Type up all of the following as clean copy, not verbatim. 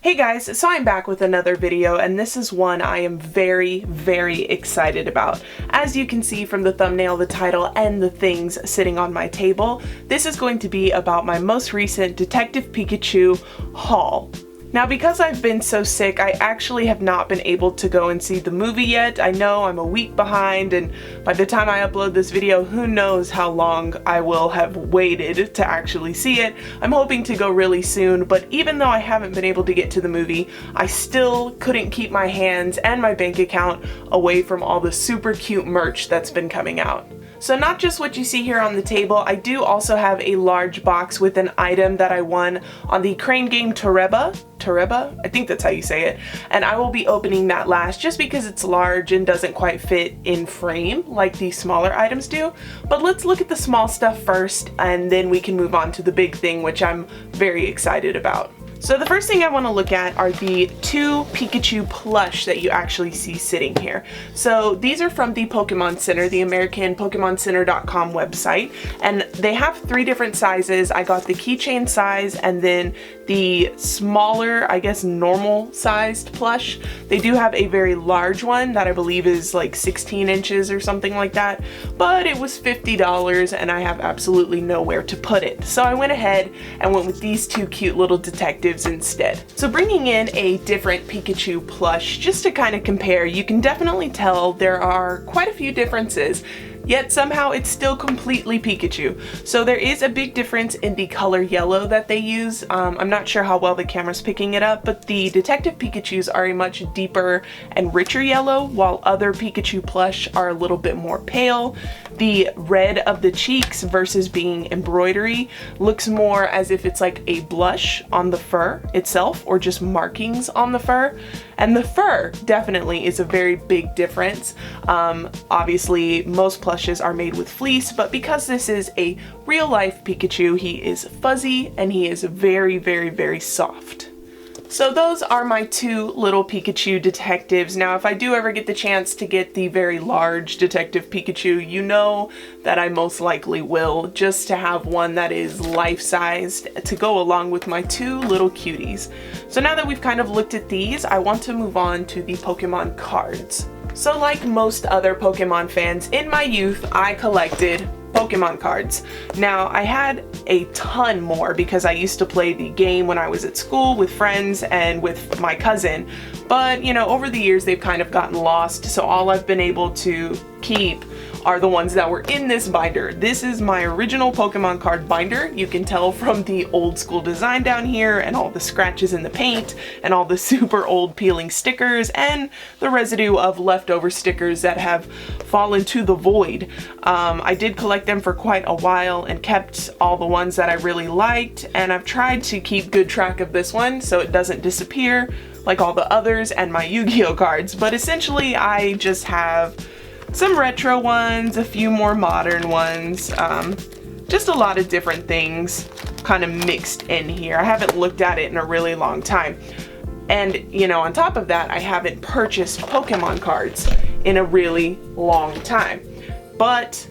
Hey guys, so I'm back with another video, and this is one I am very excited about. As you can see from the thumbnail, the title, and the things sitting on my table, this is going to be about my most recent Detective Pikachu haul. Now, because I've been so sick, I actually have not been able to go and see the movie yet. I know I'm a week behind, and by the time I upload this video, who knows how long I will have waited to actually see it. I'm hoping to go really soon, but even though I haven't been able to get to the movie, I still couldn't keep my hands and my bank account away from all the super cute merch that's been coming out. So not just what you see here on the table, I do also have a large box with an item that I won on the crane game Toreba, I think that's how you say it, and I will be opening that last just because it's large and doesn't quite fit in frame like the smaller items do. But let's look at the small stuff first, and then we can move on to the big thing, which I'm very excited about. So the first thing I want to look at are the two Pikachu plush that you actually see sitting here. So these are from the Pokémon Center, the American PokémonCenter.com website, and they have three different sizes. I got the keychain size and then the smaller, I guess normal sized plush. They do have a very large one that I believe is like 16 inches or something like that, but it was $50 and I have absolutely nowhere to put it. So I went ahead and went with these two cute little detectives instead. So bringing in a different Pikachu plush just to kind of compare, you can definitely tell there are quite a few differences, yet somehow it's still completely Pikachu. So there is a big difference in the color yellow that they use. I'm not sure how well the camera's picking it up, but the Detective Pikachus are a much deeper and richer yellow, while other Pikachu plush are a little bit more pale. The red of the cheeks versus being embroidery looks more as if it's like a blush on the fur itself or just markings on the fur. And the fur definitely is a very big difference. Obviously most plushes are made with fleece, but because this is a real life Pikachu, he is fuzzy and he is very soft. So those are my two little Pikachu detectives. Now, if I do ever get the chance to get the very large Detective Pikachu, you know that I most likely will, just to have one that is life-sized to go along with my two little cuties. So now that we've kind of looked at these, I want to move on to the Pokemon cards. So like most other Pokemon fans, in my youth, I collected Pokemon cards. Now, I had a ton more because I used to play the game when I was at school with friends and with my cousin, but you know, over the years they've kind of gotten lost, so all I've been able to keep are the ones that were in this binder. This is my original Pokemon card binder. You can tell from the old school design down here and all the scratches in the paint and all the super old peeling stickers and the residue of leftover stickers that have fallen to the void. I did collect them for quite a while and kept all the ones that I really liked, and I've tried to keep good track of this one so it doesn't disappear like all the others and my Yu-Gi-Oh cards. But essentially I just have some retro ones, a few more modern ones, just a lot of different things kind of mixed in here. I haven't looked at it in a really long time. And you know, on top of that, I haven't purchased Pokemon cards in a really long time. But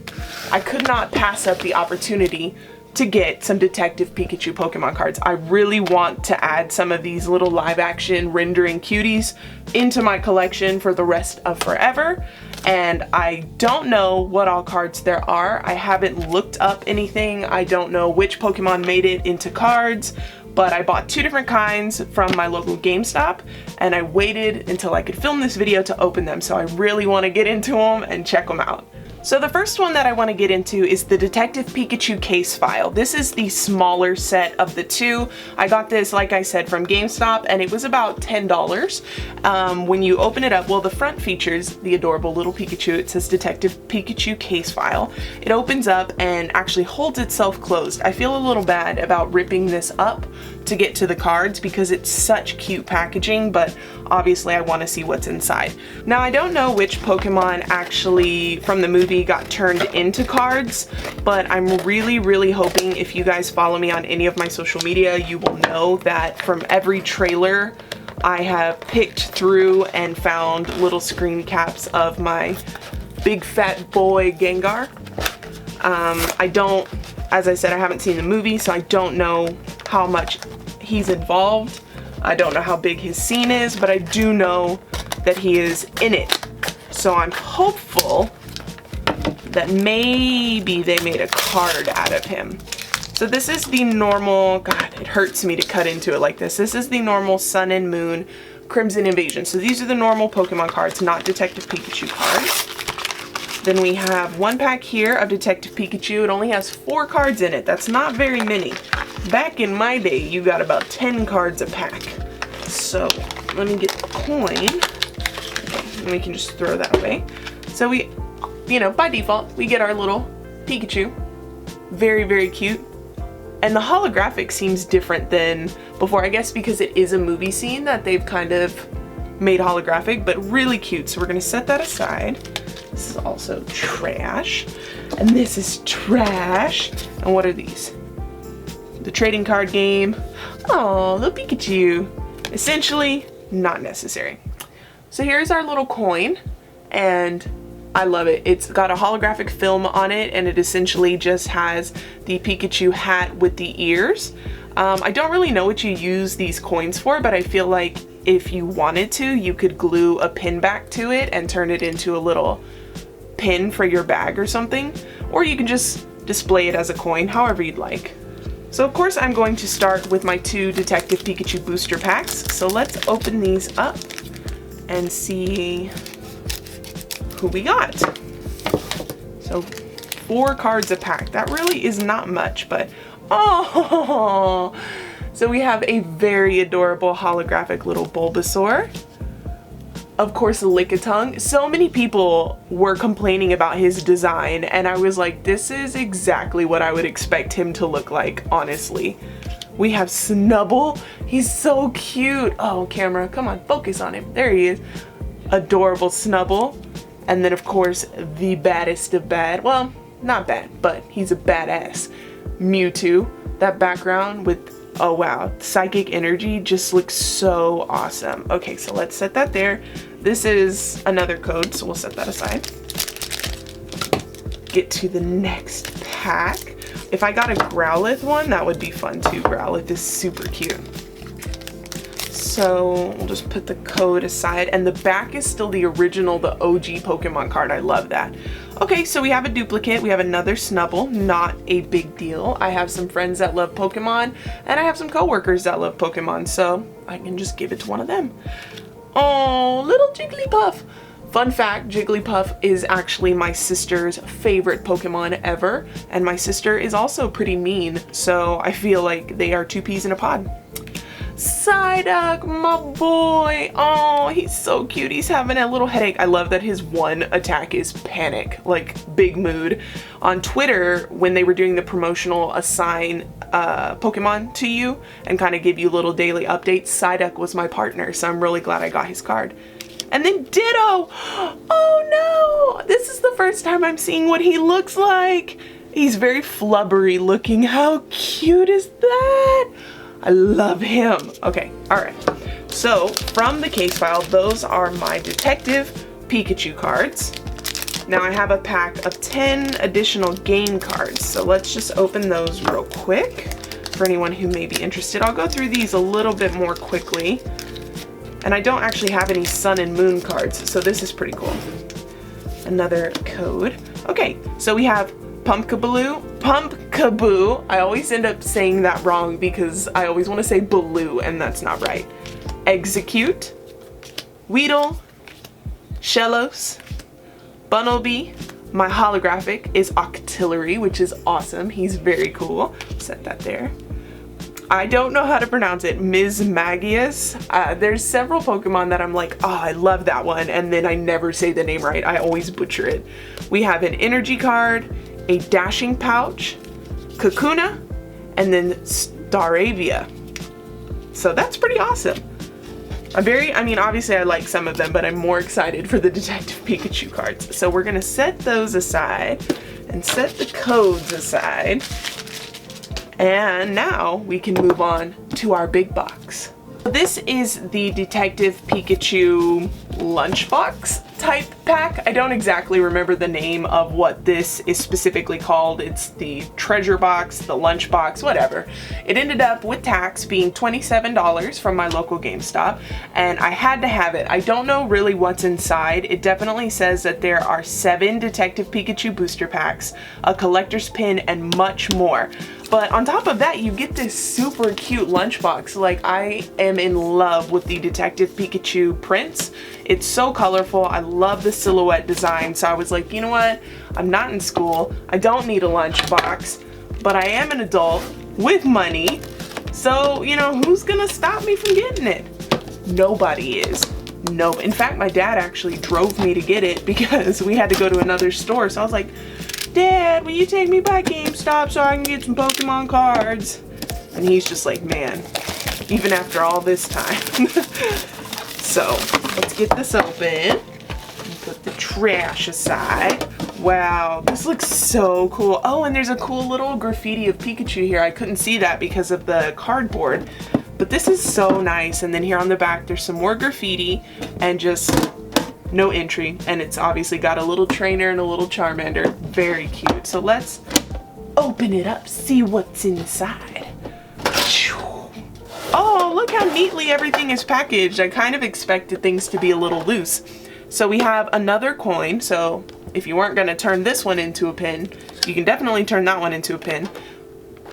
I could not pass up the opportunity to get some Detective Pikachu Pokemon cards. I really want to add some of these little live action rendering cuties into my collection for the rest of forever. And I don't know what all cards there are. I haven't looked up anything. I don't know which Pokemon made it into cards, but I bought two different kinds from my local GameStop and I waited until I could film this video to open them. So I really want to get into them and check them out. So the first one that I want to get into is the Detective Pikachu case file. This is the smaller set of the two. I got this, like I said, from GameStop, and it was about $10. When you open it up, well, the front features the adorable little Pikachu. It says Detective Pikachu case file. It opens up and actually holds itself closed. I feel a little bad about ripping this up to get to the cards because it's such cute packaging, but obviously I want to see what's inside. Now, I don't know which Pokemon actually from the movie got turned into cards, but I'm really hoping if you guys follow me on any of my social media, you will know that from every trailer I have picked through and found little screen caps of my big fat boy Gengar. As I said, I haven't seen the movie, so I don't know how much he's involved. I don't know how big his scene is, but I do know that he is in it. So I'm hopeful that maybe they made a card out of him. So this is the normal, God, it hurts me to cut into it like this. This is the normal Sun and Moon Crimson Invasion. So these are the normal Pokemon cards, not Detective Pikachu cards. Then we have one pack here of Detective Pikachu. It only has 4 cards in it. That's not very many. Back in my day, you got about 10 cards a pack. So let me get the coin. Okay, and we can just throw that away. So we, you know, by default, we get our little Pikachu. Very, very cute. And the holographic seems different than before, I guess because it is a movie scene that they've kind of made holographic, but really cute. So we're gonna set that aside. This is also trash. And this is trash. And what are these? The trading card game. Oh, little Pikachu. Essentially, not necessary. So here's our little coin, and I love it. It's got a holographic film on it, and it essentially just has the Pikachu hat with the ears. I don't really know what you use these coins for, but I feel like if you wanted to, you could glue a pin back to it and turn it into a little pin for your bag or something. Or you can just display it as a coin, however you'd like. So of course I'm going to start with my 2 Detective Pikachu booster packs. So let's open these up and see who we got. So 4 cards a pack. That really is not much, but oh! So we have a very adorable holographic little Bulbasaur. Of course, Lickitung. So many people were complaining about his design, and I was like, this is exactly what I would expect him to look like, honestly. We have Snubbull. He's so cute. Oh, camera, come on, focus on him. There he is. Adorable Snubbull. And then, of course, the baddest of bad. Well, not bad, but he's a badass. Mewtwo. That background with, oh wow, psychic energy just looks so awesome. Okay, so let's set that there. This is another code, so we'll set that aside. Get to the next pack. If I got a Growlithe one, that would be fun too. Growlithe is super cute. So we'll just put the code aside, and the back is still the original, the OG Pokemon card. I love that. Okay, so we have a duplicate. We have another Snubbull, not a big deal. I have some friends that love Pokemon, and I have some coworkers that love Pokemon, so I can just give it to one of them. Oh, little Jigglypuff. Fun fact, Jigglypuff is actually my sister's favorite Pokemon ever, and my sister is also pretty mean, so I feel like they are 2 peas in a pod. Psyduck, my boy. Oh, he's so cute. He's having a little headache. I love that his one attack is panic, like big mood. On Twitter, when they were doing the promotional assign Pokemon to you and kind of give you little daily updates, Psyduck was my partner, so I'm really glad I got his card. And then Ditto. Oh no, this is the first time I'm seeing what he looks like. He's very flubbery looking. How cute is that? I love him. Okay, all right. So from the case file, those are my Detective Pikachu cards. Now I have a pack of 10 additional game cards. So let's just open those real quick for anyone who may be interested. I'll go through these a little bit more quickly. And I don't actually have any Sun and Moon cards, so this is pretty cool. Another code. Okay, so we have Pumpkaboo. I always end up saying that wrong because I always want to say Baloo, and that's not right. Execute, Weedle, Shellos, Bunnelby. My holographic is Octillery, which is awesome. He's very cool. Set that there. I don't know how to pronounce it. Ms. Magius. There's several Pokemon that I'm like, oh, I love that one, and then I never say the name right. I always butcher it. We have an energy card, a dashing pouch, Kakuna, and then Staravia. So that's pretty awesome. I mean, obviously I like some of them, but I'm more excited for the Detective Pikachu cards. So we're gonna set those aside and set the codes aside. And now we can move on to our big box. This is the Detective Pikachu lunchbox. type pack. I don't exactly remember the name of what this is specifically called. It's the treasure box, the lunch box, whatever. It ended up with tax being $27 from my local GameStop, and I had to have it. I don't know really what's inside. It definitely says that there are 7 Detective Pikachu booster packs, a collector's pin, and much more. But on top of that, you get this super cute lunchbox. Like, I am in love with the Detective Pikachu prints. It's so colorful. I love the silhouette design. So I was like, you know what? I'm not in school. I don't need a lunchbox, but I am an adult with money. So, you know, who's gonna stop me from getting it? Nobody is. No. In fact, my dad actually drove me to get it because we had to go to another store. So I was like, Dad, will you take me by GameStop so I can get some Pokemon cards? And he's just like, man, even after all this time. So let's get this open and put the trash aside. Wow, this looks so cool. Oh, and there's a cool little graffiti of Pikachu here. I couldn't see that because of the cardboard, but this is so nice. And then here on the back, there's some more graffiti and just no entry, and it's obviously got a little trainer and a little Charmander. Very cute. So let's open it up, see what's inside. Oh, look how neatly everything is packaged. I kind of expected things to be a little loose. So we have another coin. So if you weren't going to turn this one into a pin, you can definitely turn that one into a pin.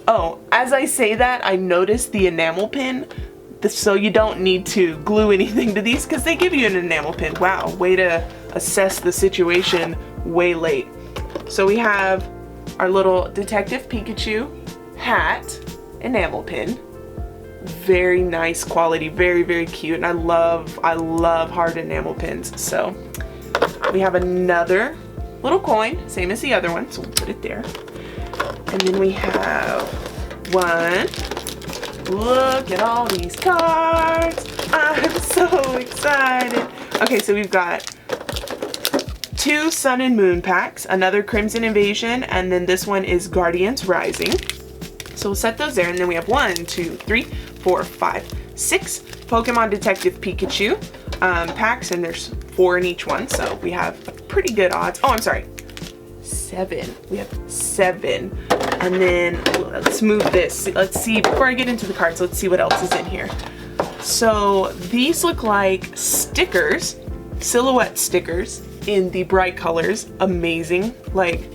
Oh, as I say that, I noticed the enamel pin. So you don't need to glue anything to these because they give you an enamel pin. Wow, way to assess the situation way late. So we have our little Detective Pikachu hat enamel pin. Very nice quality, very, very cute. And I love hard enamel pins. So we have another little coin, same as the other one. So we'll put it there. And then we have one. Look at all these cards. I'm so excited. Okay, so we've got 2 Sun and Moon packs, another Crimson Invasion, and then this one is Guardians Rising. So we'll set those there, and then we have 1, 2, 3, 4, 5, 6 Pokemon Detective Pikachu packs, and there's 4 in each one, so we have pretty good odds. Oh, I'm sorry. 7. We have 7. And then let's move this. Let's see, before I get into the cards, let's see what else is in here. So these look like stickers, silhouette stickers in the bright colors. Amazing. Like,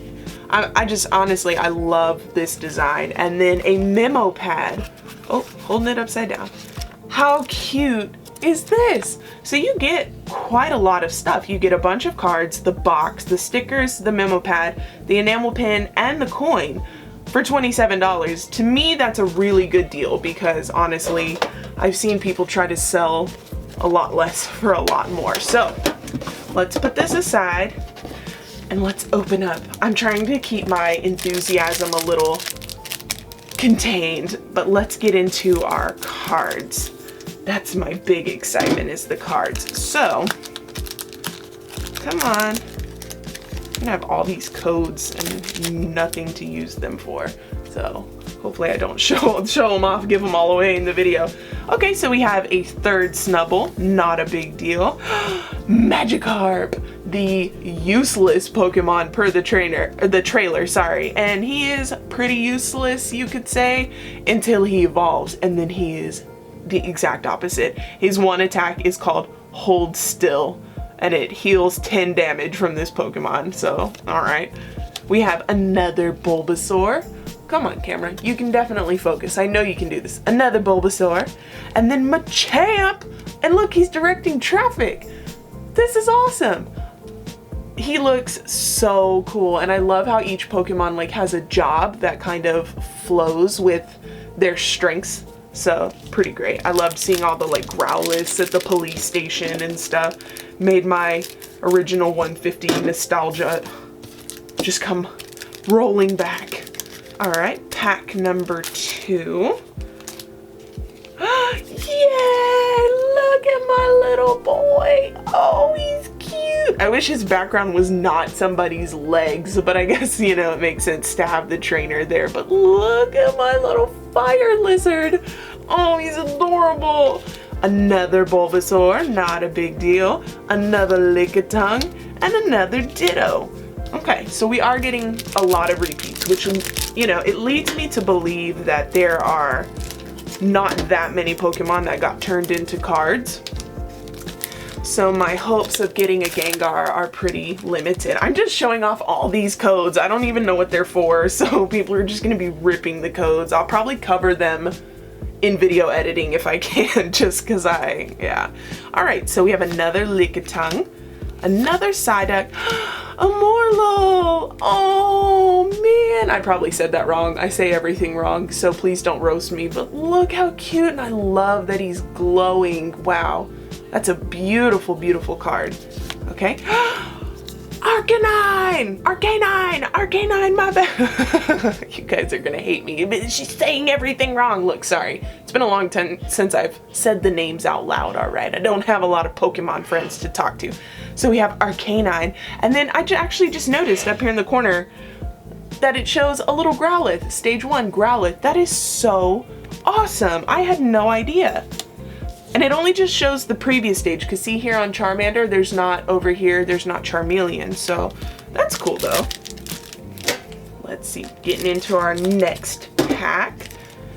I just honestly, I love this design. And then a memo pad. Oh, holding it upside down. How cute is this? So you get quite a lot of stuff. You get a bunch of cards, the box, the stickers, the memo pad, the enamel pin, and the coin for $27. To me, that's a really good deal because honestly, I've seen people try to sell a lot less for a lot more. So let's put this aside and let's open up. I'm trying to keep my enthusiasm a little contained, but let's get into our cards. That's my big excitement, is the cards. So, come on. I'm gonna have all these codes and nothing to use them for. So, hopefully I don't show them off, give them all away in the video. Okay, so we have a third Snubble, not a big deal. Magikarp, the useless Pokemon per the trailer, sorry. And he is pretty useless, you could say, until he evolves, and then he is the exact opposite. His one attack is called Hold Still, and it heals 10 damage from this Pokemon, so alright. We have another Bulbasaur. Come on, camera, you can definitely focus. I know you can do this. Another Bulbasaur. And then Machamp! And look, he's directing traffic! This is awesome! He looks so cool, and I love how each Pokemon like has a job that kind of flows with their strengths. So, pretty great. I loved seeing all the like Growlithe at the police station and stuff. Made my original 150 nostalgia just come rolling back. Alright, pack number 2. Yeah, look at my little boy. Oh, he's cute. I wish his background was not somebody's legs, but I guess, you know, it makes sense to have the trainer there. But look at my little fire lizard. Oh, he's adorable. another Bulbasaur, not a big deal, another Lickitung, and another Ditto. Okay, so we are getting a lot of repeats, which, you know, it leads me to believe that there are not that many Pokemon that got turned into cards. So my hopes of getting a Gengar are pretty limited. I'm just showing off all these codes. I don't even know what they're for, so people are just gonna be ripping the codes. I'll probably cover them in video editing if I can, just cause yeah. All right, so we have another Lickitung, another Psyduck, a Morlo. Oh man, I probably said that wrong. I say everything wrong, so please don't roast me, but look how cute, and I love that he's glowing. Wow, that's a beautiful, beautiful card. Okay. Arcanine! Arcanine! Arcanine, my bad. You guys are gonna hate me, but she's saying everything wrong. Look, sorry. It's been a long time since I've said the names out loud, alright? I don't have a lot of Pokemon friends to talk to. So we have Arcanine, and then I actually just noticed up here in the corner that it shows a little Growlithe, stage 1 Growlithe. That is so awesome. I had no idea. And it only just shows the previous stage, because see here on Charmander, there's not, over here, there's not Charmeleon, so that's cool though. Let's see, getting into our next pack.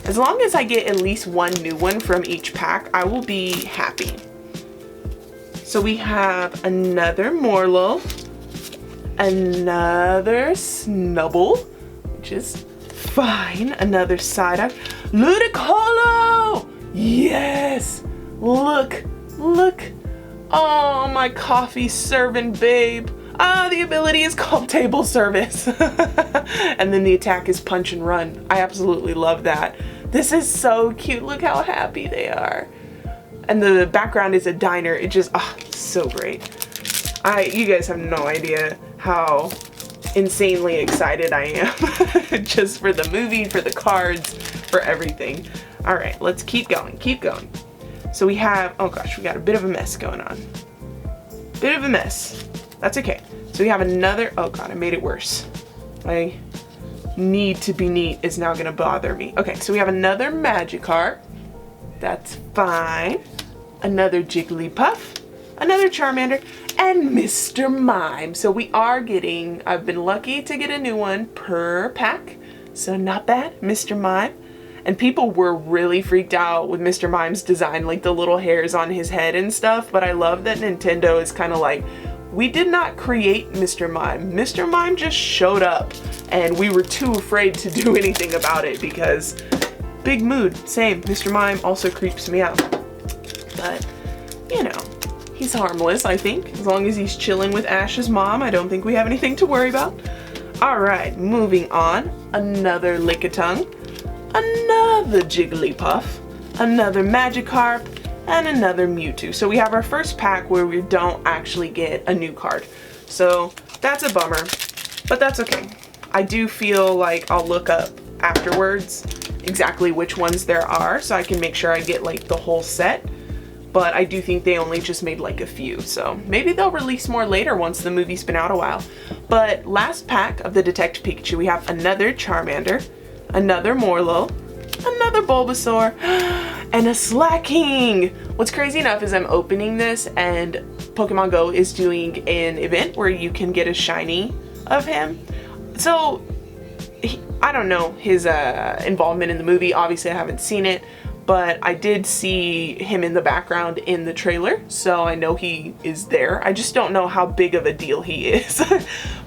As long as I get at least one new one from each pack, I will be happy. So we have another Morlo, another Snubble, which is fine, another Psyduck, Ludicolo! Yes! Look, look. Oh, my coffee serving babe. Ah, the ability is called table service. And then the attack is punch and run. I absolutely love that. This is so cute. Look how happy they are. And the background is a diner. It just, so great. You guys have no idea how insanely excited I am. Just for the movie, for the cards, for everything. All right, let's keep going, keep going. So we have, oh gosh, we got a bit of a mess going on. Bit of a mess. That's okay. So we have another, oh god, I made it worse. My need to be neat is now gonna bother me. Okay, so we have another Magikarp. That's fine. Another Jigglypuff. Another Charmander. And Mr. Mime. So we are getting, I've been lucky to get a new one per pack. So not bad, Mr. Mime. And people were really freaked out with Mr. Mime's design, like the little hairs on his head and stuff, but I love that Nintendo is kind of like, we did not create Mr. Mime. Mr. Mime just showed up, and we were too afraid to do anything about it because big mood, same. Mr. Mime also creeps me out. But, you know, he's harmless, I think. As long as he's chilling with Ash's mom, I don't think we have anything to worry about. Alright, moving on. Another Lickitung. Another Jigglypuff, another Magikarp, and another Mewtwo. So we have our first pack where we don't actually get a new card. So that's a bummer, but that's okay. I do feel like I'll look up afterwards exactly which ones there are so I can make sure I get like the whole set. But I do think they only just made like a few, so maybe they'll release more later once the movie's been out a while. But last pack of the Detective Pikachu, we have another Charmander, another Morlo, another Bulbasaur, and a Slacking. What's crazy enough is I'm opening this and Pokemon Go is doing an event where you can get a shiny of him. So, I don't know his involvement in the movie. Obviously, I haven't seen it, but I did see him in the background in the trailer, so I know he is there. I just don't know how big of a deal he is.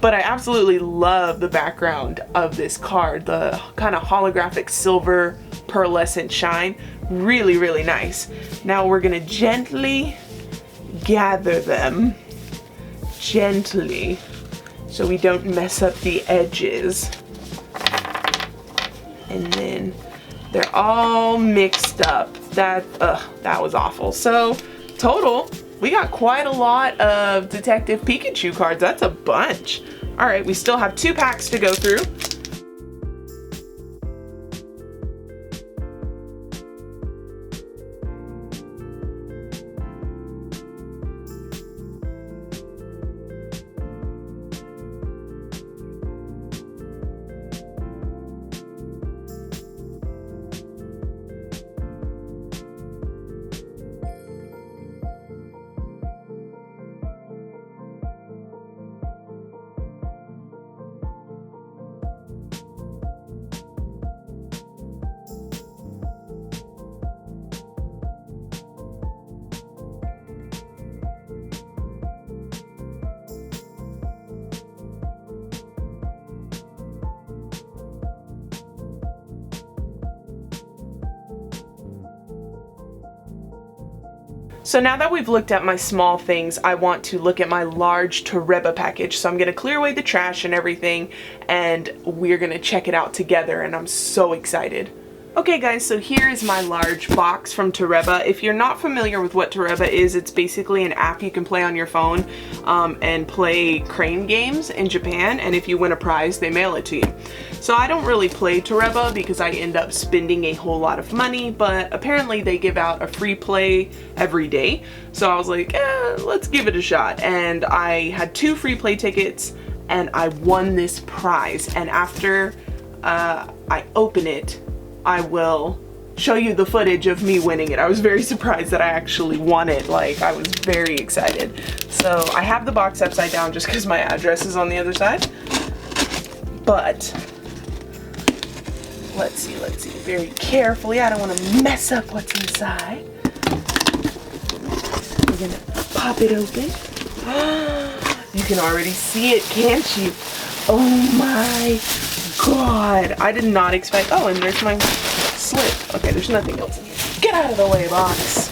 But I absolutely love the background of this card, the kind of holographic silver pearlescent shine. Really, really nice. Now we're gonna gently gather them, gently, so we don't mess up the edges. And then they're all mixed up. That was awful. So total, we got quite a lot of Detective Pikachu cards. That's a bunch. All right, we still have 2 packs to go through. So now that we've looked at my small things, I want to look at my large Toreba package. So I'm gonna clear away the trash and everything, and we're gonna check it out together, and I'm so excited. Okay guys, so here is my large box from Toreba. If you're not familiar with what Toreba is, it's basically an app you can play on your phone and play crane games in Japan, and if you win a prize, they mail it to you. So I don't really play Toreba because I end up spending a whole lot of money, but apparently they give out a free play every day. So I was like, let's give it a shot. And I had 2 free play tickets and I won this prize. And after I open it, I will show you the footage of me winning it. I was very surprised that I actually won it. Like, I was very excited. So I have the box upside down just because my address is on the other side. But let's see very carefully. I don't want to mess up what's inside. We're gonna pop it open. You can already see it, can't you? Oh my God, I did not expect. Oh, and there's my slip. Okay, there's nothing else in here. Get out of the way, box.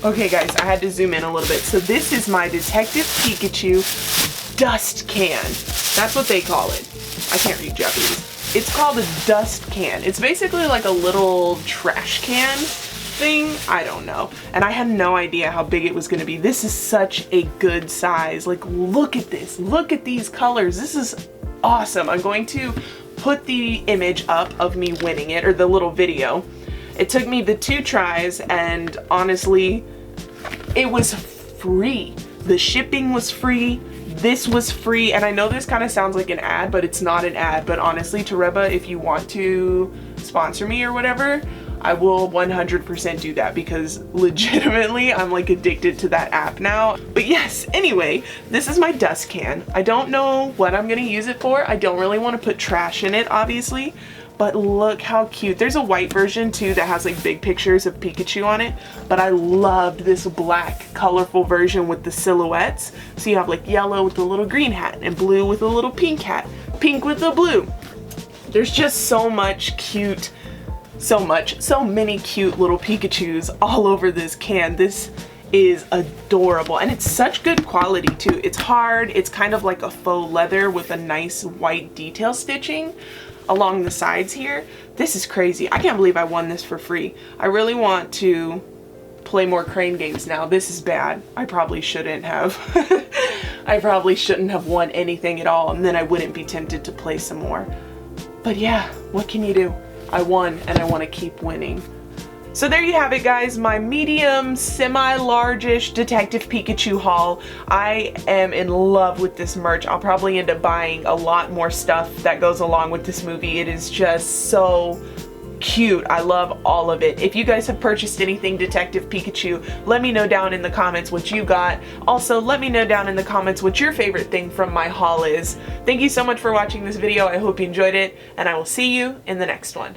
Okay guys, I had to zoom in a little bit. So this is my Detective Pikachu dust can. That's what they call it. I can't read Japanese. It's called a dust can. It's basically like a little trash can thing. I don't know. And I had no idea how big it was going to be. This is such a good size. Like, look at this. Look at these colors. This is awesome. I'm going to put the image up of me winning it, or the little video. It took me the 2 tries, and honestly, it was free. The shipping was free. This was free, and I know this kind of sounds like an ad, but it's not an ad. But honestly, Toreba, if you want to sponsor me or whatever, I will 100% do that, because legitimately I'm like addicted to that app now. But yes, anyway, this is my dust can. I don't know what I'm gonna use it for. I don't really want to put trash in it, obviously, but look how cute. There's a white version too that has like big pictures of Pikachu on it, but I loved this black colorful version with the silhouettes. So you have like yellow with the little green hat and blue with a little pink hat, pink with the blue. There's just so much cute, so many cute little Pikachus all over this can. This is adorable, and it's such good quality too. It's hard. It's kind of like a faux leather with a nice white detail stitching along the sides here. This is crazy. I can't believe I won this for free. I really want to play more crane games now. This is bad. I probably shouldn't have. I probably shouldn't have won anything at all, and then I wouldn't be tempted to play some more. But yeah, what can you do? I won, and I want to keep winning. So there you have it, guys, my medium, semi-largish Detective Pikachu haul. I am in love with this merch. I'll probably end up buying a lot more stuff that goes along with this movie. It is just so cute. I love all of it. If you guys have purchased anything Detective Pikachu, let me know down in the comments what you got. Also, let me know down in the comments what your favorite thing from my haul is. Thank you so much for watching this video. I hope you enjoyed it, and I will see you in the next one.